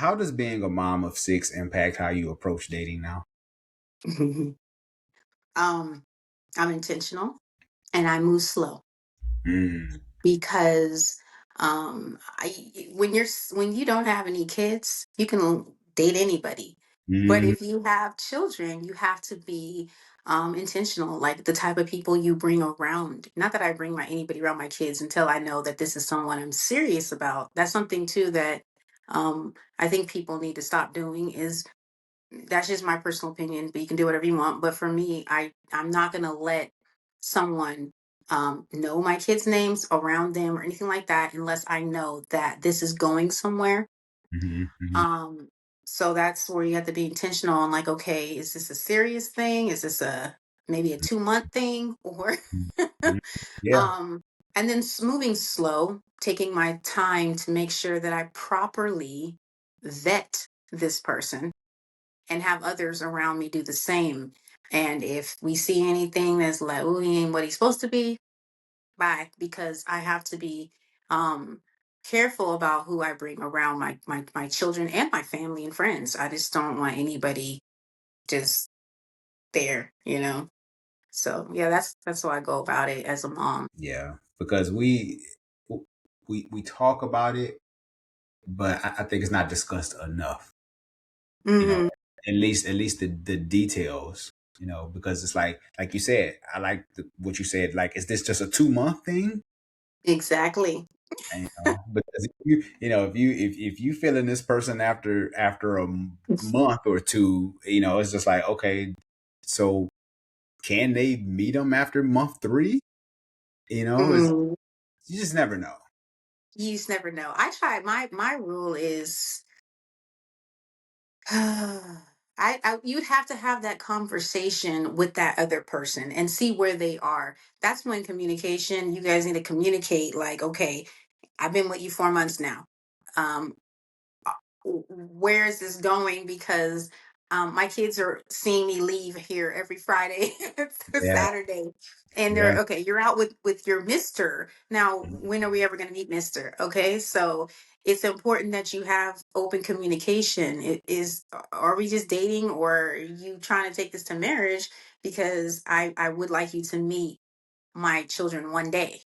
how does being a mom of six impact how you approach dating now? um, I'm intentional and I move slow Mm, because I when you don't have any kids, you can date anybody. But mm, if you have children, you have to be intentional, like the type of people you bring around. Not that I bring my anybody around my kids until I know that this is someone I'm serious about. That's something too that I think people need to stop doing. Is That's just my personal opinion, but you can do whatever you want. But for me, I'm not gonna let someone know my kids' names around them or anything like that unless I know that this is going somewhere. mhm, mhm, Um, so that's where you have to be intentional on, like, okay, is this a serious thing? Is this a maybe a 2 month thing? Or mhm, mhm. Yeah, um and then moving slow, taking my time to make sure that I properly vet this person and have others around me do the same. And if we see anything that's like, oh, he ain't what he's supposed to be, bye. Because I have to be um careful about who I bring around my children and my family and friends. I just don't want anybody just there. So yeah, that's how I go about it as a mom. yeah. Because we talk about it, but I think it's not discussed enough. You know, Hmm. at least the details. Because it's like you said. I like what you said. Like, is this just a 2 month thing? Exactly. Because if you feeling this person after month or two, it's just like, okay, so can they meet them after month three? It's Mm. you just never know. You just never know. I try. My rule is I you'd have to have that conversation with that other person and see where they are. That's when communication, you guys need to communicate, like, okay, I've been with you 4 months now. Um, where is this going? Because my kids are seeing me leave here every Friday to Yeah, Saturday, and they're yeah, okay. You're out with your Mister now. mhm, When are we ever going to meet Mister? Okay, so it's important that you have open communication. It is, are we just dating, or are you trying to take this to marriage? Because I would like you to meet my children one day.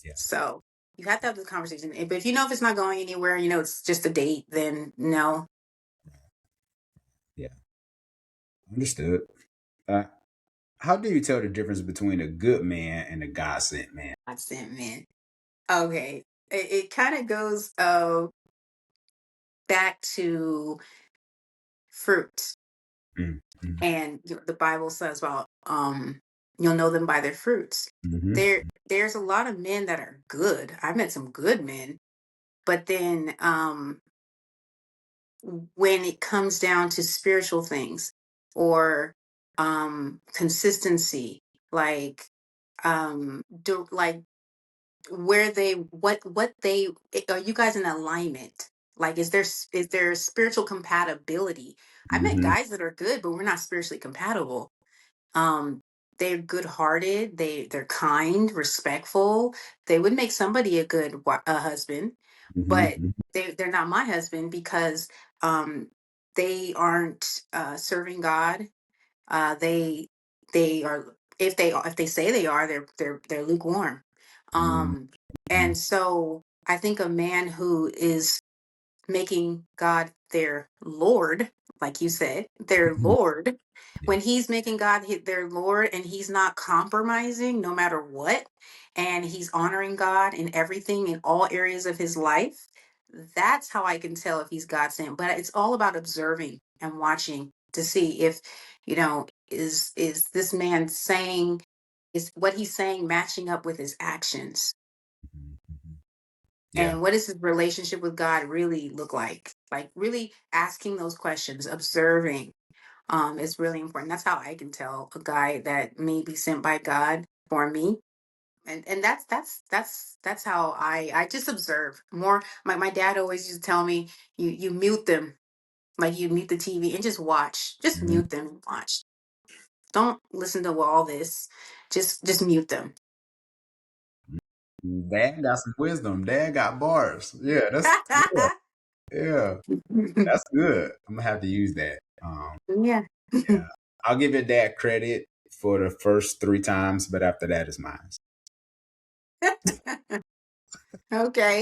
yeah, So you have to have this conversation. But if you know if it's not going anywhere, it's just a date, then no. yeah. Understood. Uh, how do you tell the difference between a good man and a God sent man? I sent men. Okay. It kind of goes back to fruit. Mm, mm, And the Bible says about you'll know them by their fruits. mhm, There's a lot of men that are good. I've met some good men, but then when it comes down to spiritual things or consistency, like like where they what they are you guys in alignment, like is there spiritual compatibility. I met mhm, guys that are good but we're not spiritually compatible. um they're good hearted, they're kind, respectful. They would make somebody a good husband, mhm, but mhm, they're not my husband because um they aren't serving God. They are, if they say they are, they're lukewarm. mhm, um and so I think a man who is making God their Lord, like you said, their mhm. Lord, Yeah. when he's making God their Lord and he's not compromising no matter what, and he's honoring God in everything in all areas of his life, that's how I can tell if he's God sent. But it's all about observing and watching to see if, is this man saying, is what he's saying matching up with his actions? Mhm, mhm. Yeah. And what does his relationship with God really look like? Like really asking those questions, observing, is really important. That's how I can tell a guy that may be sent by God for me. And that's how I just observe more. My dad always used to tell me, you mute them, like you mute the TV and just watch. Just Mhm. mute them and watch. Don't listen to all this. Just mute them. Dad got some wisdom. Dad got bars. Yeah, that's yeah. Yeah, that's good. I'm gonna have to use that. Yeah. Yeah, I'll give your dad credit for the first 3 times, but after that is mine. Okay.